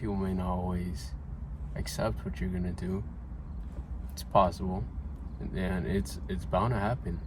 people may not always accept what you're gonna do. It's possible, and it's bound to happen.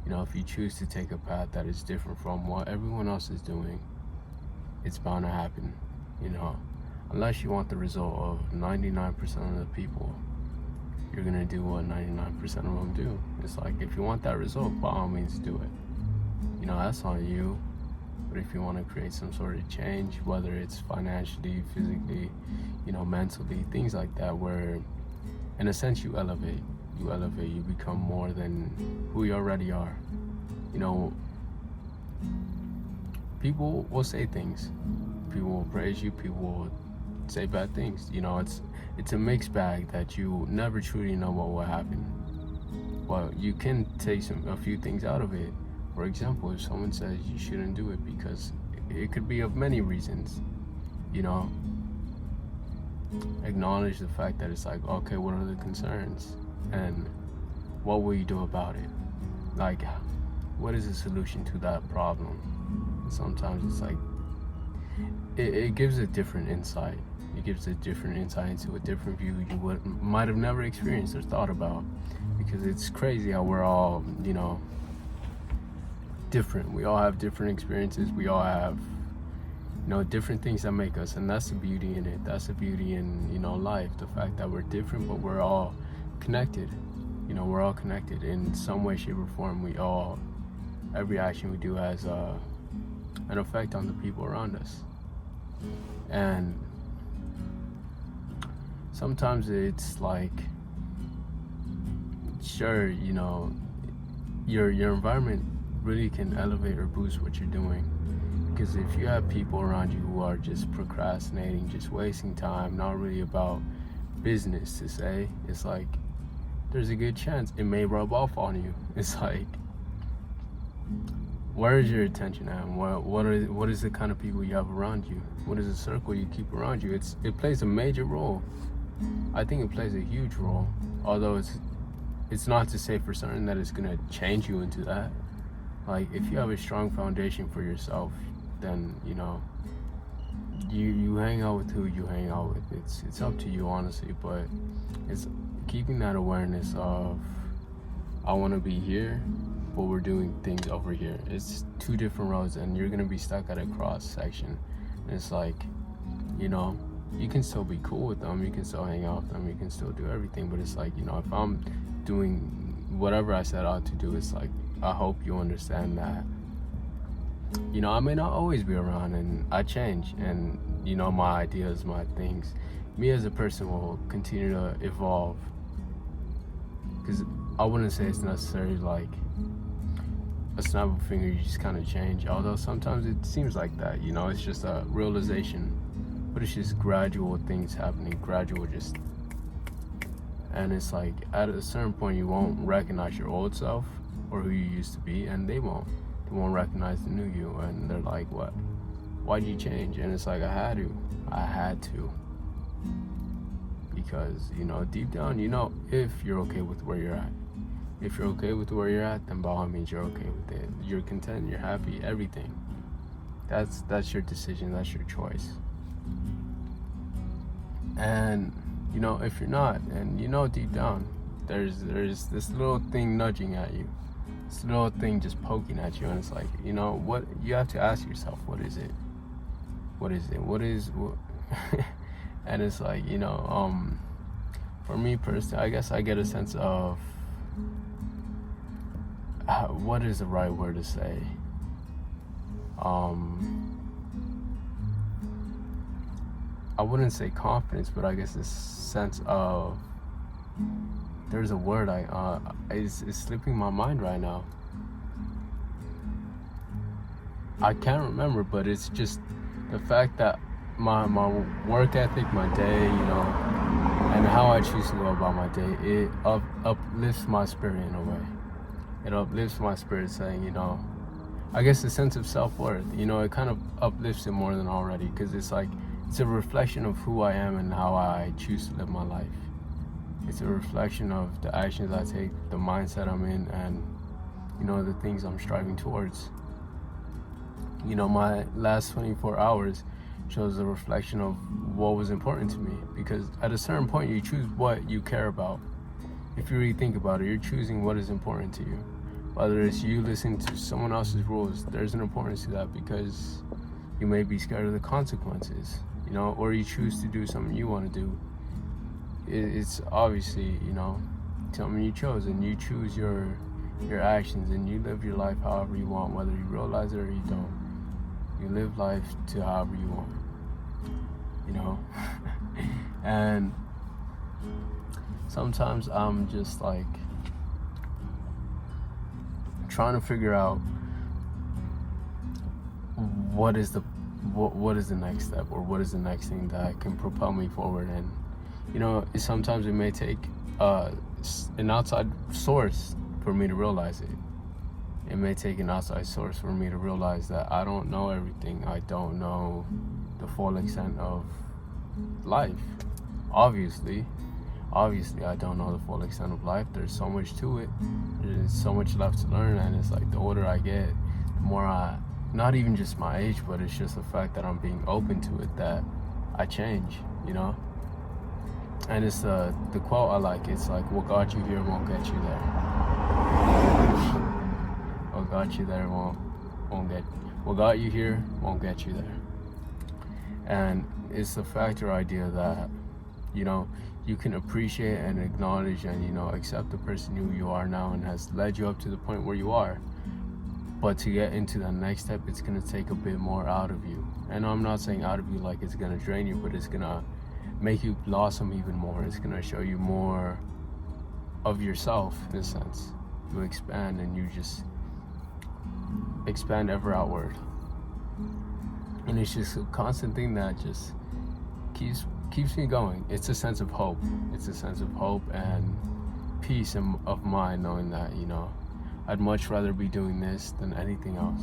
If you choose to take a path that is different from what everyone else is doing, it's bound to happen. Unless you want the result of 99% of the people, you're gonna do what 99% of them do. It's like, if you want that result, by all means do it. That's on you. But if you want to create some sort of change, whether it's financially, physically, mentally, things like that, where in a sense you elevate, you become more than who you already are. People will say things, people will praise you, people will say bad things. It's a mixed bag that you never truly know what will happen. Well, you can take a few things out of it. For example, if someone says you shouldn't do it because it could be of many reasons, acknowledge the fact that it's like, okay, what are the concerns and what will you do about it? Like, what is the solution to that problem? Sometimes it's like, it gives a different insight. It gives a different insight into a different view you might have never experienced or thought about. Because it's crazy how we're all, different. We all have different experiences. We all have, different things that make us, and that's the beauty in it. That's the beauty in, life. The fact that we're different, but we're all connected. We're all connected in some way, shape, or form. Every action we do has an effect on the people around us. And sometimes it's like, sure, your environment really can elevate or boost what you're doing. Because if you have people around you who are just procrastinating, just wasting time, not really about business to say, it's like, there's a good chance it may rub off on you. It's like, where is your attention at? What is the kind of people you have around you? What is the circle you keep around you? It plays a major role. I think it plays a huge role. Although it's not to say for certain that it's gonna change you into that. Like, if you have a strong foundation for yourself, then you hang out with who you hang out with. It's up to you, honestly, but it's keeping that awareness of, I want to be here, but we're doing things over here. It's two different roads, and you're gonna be stuck at a cross section. And it's like, you can still be cool with them, you can still hang out with them, you can still do everything, but it's like, if I'm doing whatever I set out to do, it's like, I hope you understand that, I may not always be around, and I change, and, my ideas, my things, me as a person will continue to evolve. Because I wouldn't say it's necessarily like a snap of a finger, you just kind of change, although sometimes it seems like that, it's just a realization, but it's just gradual things happening, and it's like, at a certain point, you won't recognize your old self or who you used to be, and they won't recognize the new you, and they're like, what? Why'd you change? And it's like, I had to, because, deep down, if you're okay with where you're at. If you're okay with where you're at, then by all means, you're okay with it. You're content, you're happy, everything. That's your decision, that's your choice. And, if you're not, and deep down, there's this little thing nudging at you. This little thing just poking at you, and it's like, what you have to ask yourself, what is it? What is and it's like, for me personally, I guess I get a sense of, what is the right word to say? I wouldn't say confidence, but I guess this sense of, there's a word it's slipping my mind right now. I can't remember, but it's just the fact that my work ethic, my day, and how I choose to go about my day, it uplifts my spirit in a way. It uplifts my spirit, saying, I guess the sense of self-worth, it kind of uplifts it more than already, because it's like, it's a reflection of who I am and how I choose to live my life. It's a reflection of the actions I take, the mindset I'm in, and, the things I'm striving towards. My last 24 hours shows a reflection of what was important to me, because at a certain point you choose what you care about. If you really think about it, you're choosing what is important to you. Whether it's you listening to someone else's rules, there's an importance to that, because you may be scared of the consequences, you know, or you choose to do something you want to do. It's obviously, you know, something you chose, and you choose your actions, and you live your life however you want, whether you realize it or you don't. You live life to however you want, you know. And sometimes I'm just like trying to figure out what is the next step, or what is the next thing that can propel me forward. And you know, sometimes it may take an outside source for me to realize it. It may take an outside source for me to realize that I don't know everything. I don't know the full extent of life. Obviously I don't know the full extent of life. There's so much to it. There's so much left to learn, and it's like the older I get, the more not even just my age, but it's just the fact that I'm being open to it, that I change, you know? And it's the quote I like. It's like, what got you here won't get you there. What got you there what got you here won't get you there. And it's the factor idea that, you know, you can appreciate and acknowledge and, you know, accept the person who you are now and has led you up to the point where you are. But to get into that next step, it's going to take a bit more out of you. And I'm not saying out of you like it's going to drain you, but it's going to make you blossom even more. It's going to show you more of yourself, in a sense. You expand, and you just expand ever outward. And it's just a constant thing that just keeps me going. It's a sense of hope. It's a sense of hope and peace of mind, knowing that, you know, I'd much rather be doing this than anything else.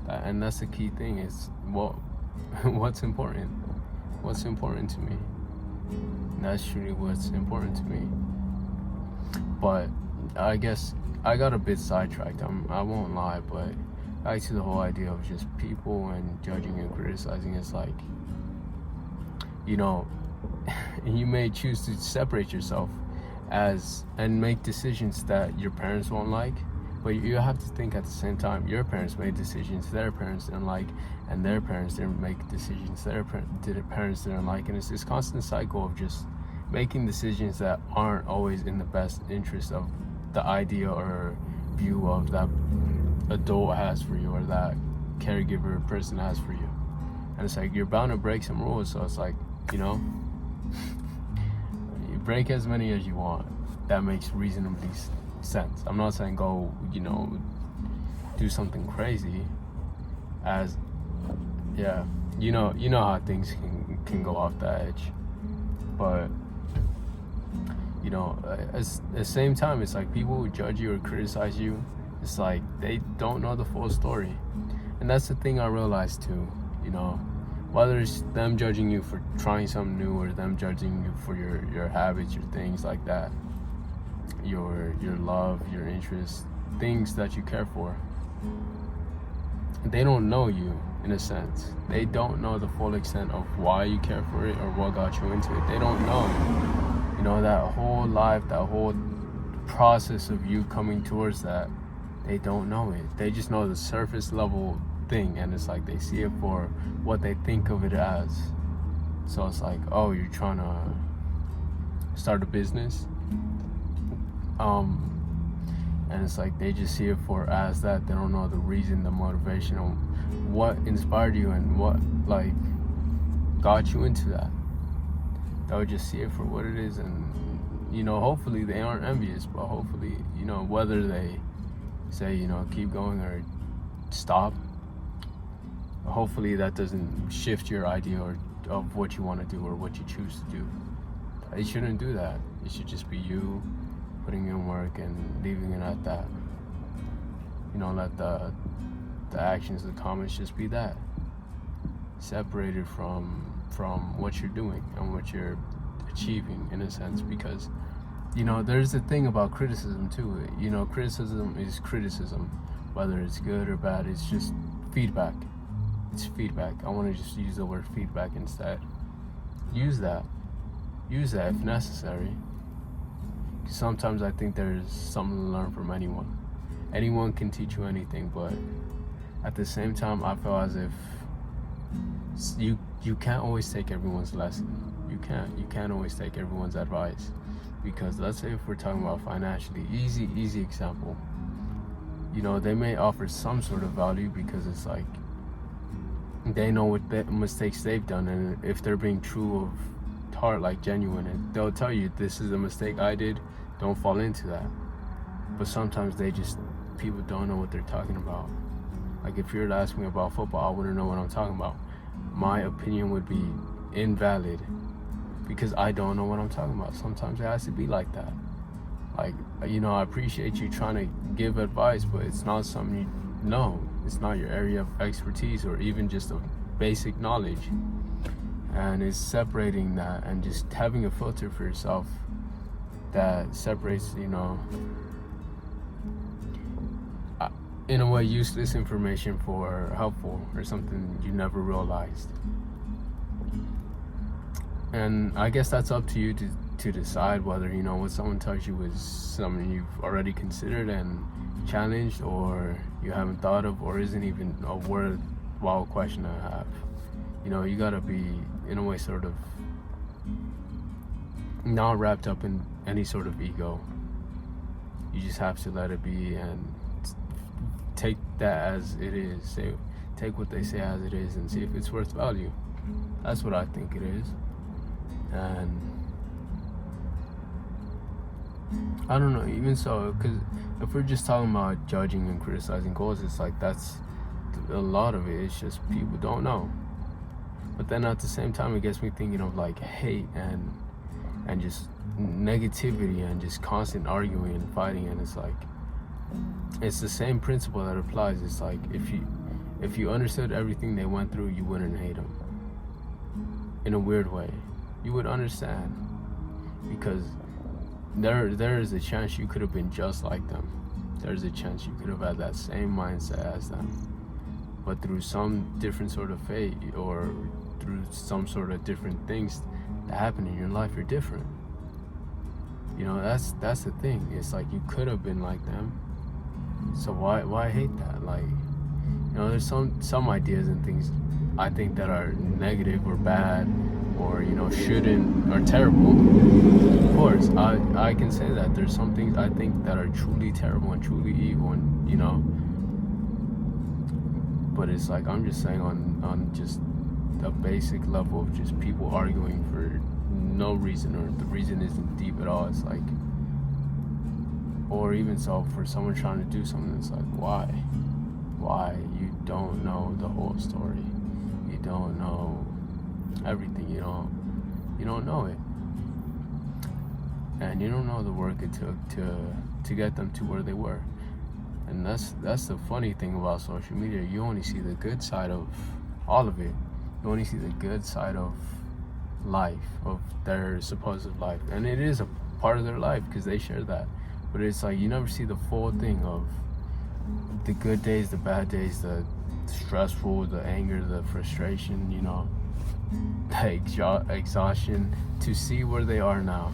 And that's the key thing, is what's important. What's important to me. And that's truly what's important to me. But I guess I got a bit sidetracked. I won't lie, but back to the whole idea of just people and judging and criticizing. It's like, you know, you may choose to separate yourself and make decisions that your parents won't like, but you have to think at the same time, your parents made decisions their parents didn't like, and their parents didn't make decisions their parents didn't like. And it's this constant cycle of just making decisions that aren't always in the best interest of the idea or view of that adult has for you, or that caregiver person has for you. And it's like, you're bound to break some rules. So it's like, you know, you break as many as you want. That makes reasonably sense. I'm not saying go, you know, do something crazy, as, yeah, you know how things can go off the edge. But, you know, at the same time, it's like people who judge you or criticize you, it's like they don't know the full story. And that's the thing I realized too, you know, whether it's them judging you for trying something new, or them judging you for your habits, your things like that, your love, your interests, things that you care for. They don't know you, in a sense. They don't know the full extent of why you care for it or what got you into it. They don't know. You know, that whole life, that whole process of you coming towards that, they don't know it. They just know the surface level thing, and it's like they see it for what they think of it as. So it's like, oh, you're trying to start a business, and it's like they just see it for as that. They don't know the reason, the motivation, or what inspired you and what like got you into that. They'll just see it for what it is, and you know, hopefully they aren't envious, but hopefully, you know, whether they say, you know, keep going or stop, hopefully that doesn't shift your idea of what you want to do or what you choose to do. It shouldn't do that. It should just be you putting in work and leaving it at that. You know, let the actions, the comments just be that, separated from what you're doing and what you're achieving, in a sense. Because, you know, there's the thing about criticism too. You know, criticism is criticism, whether it's good or bad. It's just feedback. it's feedback. I want to just use the word feedback instead. Use that if necessary. Sometimes I think there's something to learn from anyone can teach you anything, but at the same time I feel as if you can't always take everyone's lesson. You can't always take everyone's advice, because let's say if we're talking about financially, easy example, you know, they may offer some sort of value because it's like they know what mistakes they've done, and if they're being true of heart, like genuine, and they'll tell you, this is a mistake I did, don't fall into that. But sometimes people don't know what they're talking about. Like if you were to ask me about football, I wouldn't know what I'm talking about. My opinion would be invalid because I don't know what I'm talking about. Sometimes it has to be like that. Like, you know, I appreciate you trying to give advice, but it's not something you know. It's not your area of expertise or even just a basic knowledge. And it's separating that and just having a filter for yourself that separates, you know, in a way, useless information for helpful or something you never realized. And I guess that's up to you to decide whether, you know, what someone tells you is something you've already considered and challenged, or you haven't thought of, or isn't even a worthwhile question to have. You know, you gotta be, in a way, sort of not wrapped up in any sort of ego. You just have to let it be and take that as it is. Take what they say as it is and see if it's worth value. That's what I think it is. And I don't know, even so, because if we're just talking about judging and criticizing goals, it's like that's a lot of it. It's just people don't know. But then at the same time, it gets me thinking of like hate and just negativity and just constant arguing and fighting. And it's like, it's the same principle that applies. It's like if you understood everything they went through, you wouldn't hate them. In a weird way, you would understand, because there is a chance you could have been just like them. There's a chance you could have had that same mindset as them, but through some different sort of fate or through some sort of different things that happen in your life, you're different. You know, that's the thing. It's like you could have been like them, so why hate that? Like, you know, there's some ideas and things I think that are negative or bad, or, you know, shouldn't, or terrible. Of course, I can say that there's some things I think that are truly terrible and truly evil, and, you know, but it's like, I'm just saying on just a basic level of just people arguing for no reason, or the reason isn't deep at all. It's like, or even so, for someone trying to do something, it's like, why? You don't know the whole story. You don't know everything. You don't know it, and you don't know the work it took to get them to where they were. And that's the funny thing about social media. You only see the good side of all of it. You only see the good side of life, of their supposed life, and it is a part of their life because they share that. But it's like you never see the full thing of the good days, the bad days, the stressful, the anger, the frustration, you know, the exhaustion, to see where they are now.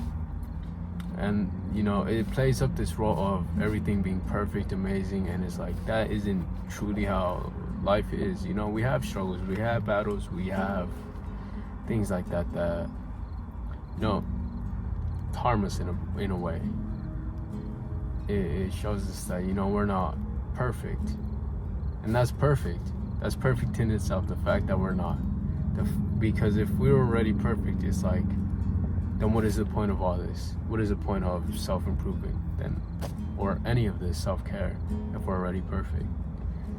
And, you know, it plays up this role of everything being perfect, amazing, and it's like that isn't truly how life is. You know, we have struggles, we have battles, we have things like that, you know, harm us in a way. It shows us that, you know, we're not perfect, and that's perfect. That's perfect in itself, the fact that we're not. Because if we were already perfect, it's like, then what is the point of all this? What is the point of self-improvement then, or any of this self-care, if we're already perfect?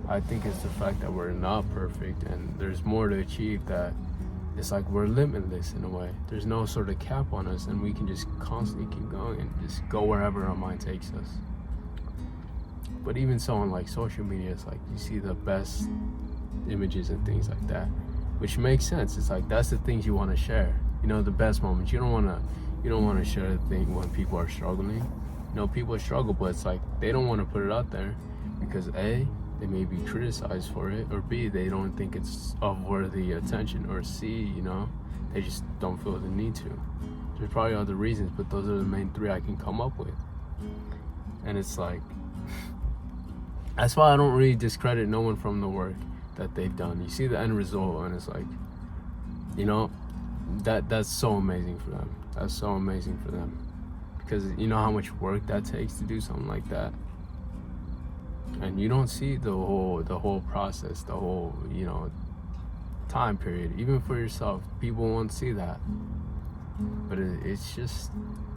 I think it's the fact that we're not perfect and there's more to achieve, that it's like we're limitless in a way. There's no sort of cap on us, and we can just constantly keep going and just go wherever our mind takes us. But even so, on like social media, it's like you see the best images and things like that, which makes sense. It's like that's the things you want to share. You know, the best moments. You don't want to share the thing when people are struggling. You know, people struggle, but it's like they don't want to put it out there because A, they may be criticized for it, or B, they don't think it's of worthy attention, or C, they just don't feel the need to. There's probably other reasons, but those are the main three I can come up with. And it's like, that's why I don't really discredit no one from the work that they've done. You see the end result, and it's like, that's so amazing for them. That's so amazing for them. Because you know how much work that takes to do something like that. And you don't see the whole process, the whole, time period. Even for yourself, people won't see that. But it's just,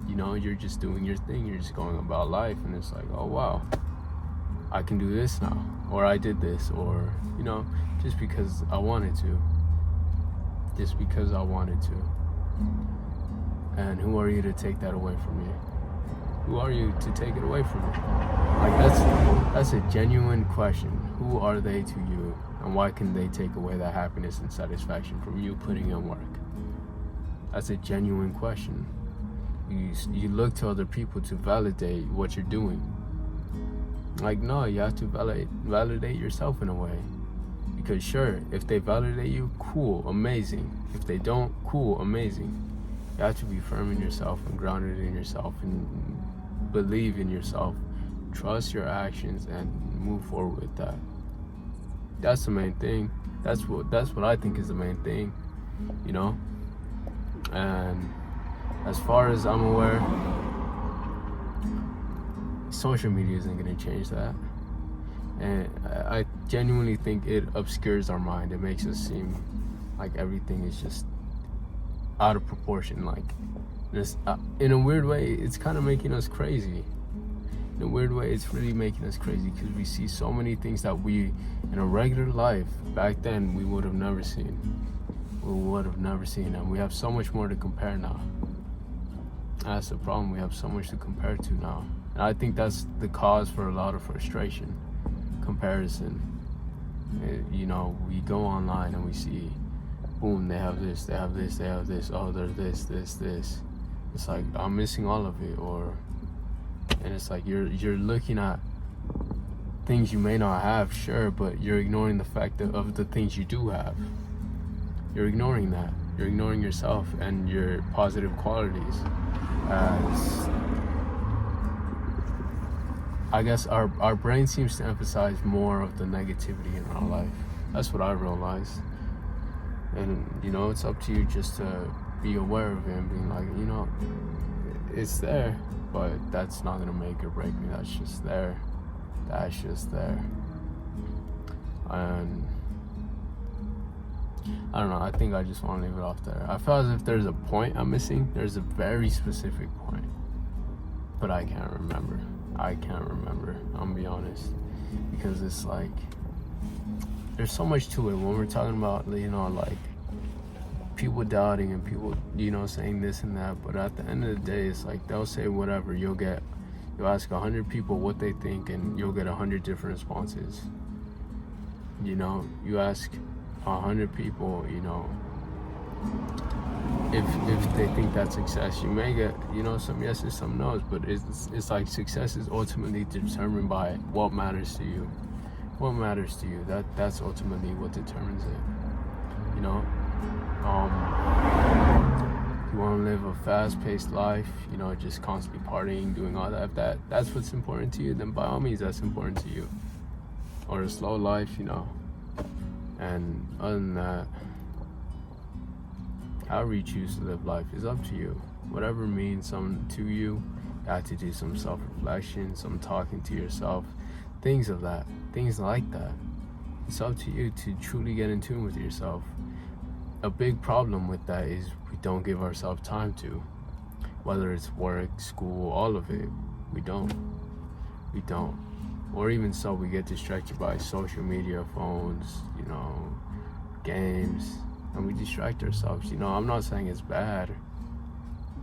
you're just doing your thing. You're just going about life, and it's like, oh wow, I can do this now, or I did this, or just because I wanted to. Just because I wanted to. And who are you to take that away from me? Who are you to take it away from me? Like, that's a genuine question. Who are they to you, and why can they take away that happiness and satisfaction from you putting in work? That's a genuine question. You look to other people to validate what you're doing. Like, no, you have to validate yourself in a way. Because sure, if they validate you, cool, amazing. If they don't, cool, amazing. You have to be firm in yourself and grounded in yourself and believe in yourself. Trust your actions and move forward with that. That's the main thing. That's what I think is the main thing, And as far as I'm aware, social media isn't going to change that. And I genuinely think it obscures our mind. It makes us seem like everything is just out of proportion. Like, this, in a weird way, it's kind of making us crazy. In a weird way, it's really making us crazy, because we see so many things that we, in a regular life, back then, we would have never seen. And we have so much more to compare now. That's the problem. We have so much to compare to now. And I think that's the cause for a lot of frustration. Comparison. We go online and we see, boom, they have this, they have this, they have this, oh, there's this. It's like, I'm missing all of it. And it's like, you're looking at things you may not have, sure, but you're ignoring the fact of the things you do have. You're ignoring that. You're ignoring yourself and your positive qualities. As I guess our brain seems to emphasize more of the negativity in our life. That's what I realized. And it's up to you just to be aware of it and being like, it's there, but that's not gonna make or break me. That's just there. And I don't know, I think I just want to leave it off there. I feel as if there's a point I'm missing. There's a very specific point, but I can't remember. I'm gonna be honest, because it's like, there's so much to it when we're talking about, like, people doubting and people, saying this and that. But at the end of the day, it's like, they'll say whatever. You'll ask 100 people what they think, and you'll get 100 different responses. You ask 100 people, if they think that's success, you may get, some yeses, some no's, but it's like, success is ultimately determined by what matters to you. What matters to you, that's ultimately what determines it. If you want to live a fast-paced life, just constantly partying, doing all that, if that's what's important to you, then by all means that's important to you. Or a slow life, and other than that, however you choose to live life is up to you. Whatever means something to you, you have to do some self-reflection, some talking to yourself, things like that. It's up to you to truly get in tune with yourself. A big problem with that is we don't give ourselves time to. Whether it's work, school, all of it, we don't. Or even so, we get distracted by social media, phones, games, and we distract ourselves. I'm not saying it's bad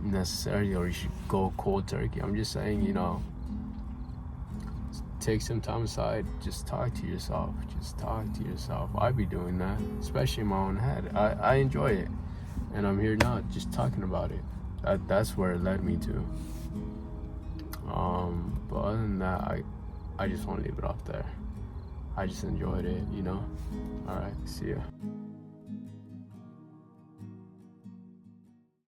necessarily, or you should go cold turkey. I'm just saying, take some time aside, just talk to yourself. I be doing that, especially in my own head. I enjoy it, and I'm here now just talking about it. That's where it led me to. But other than that, I just want to leave it off there. I just enjoyed it, you know. All right, see ya.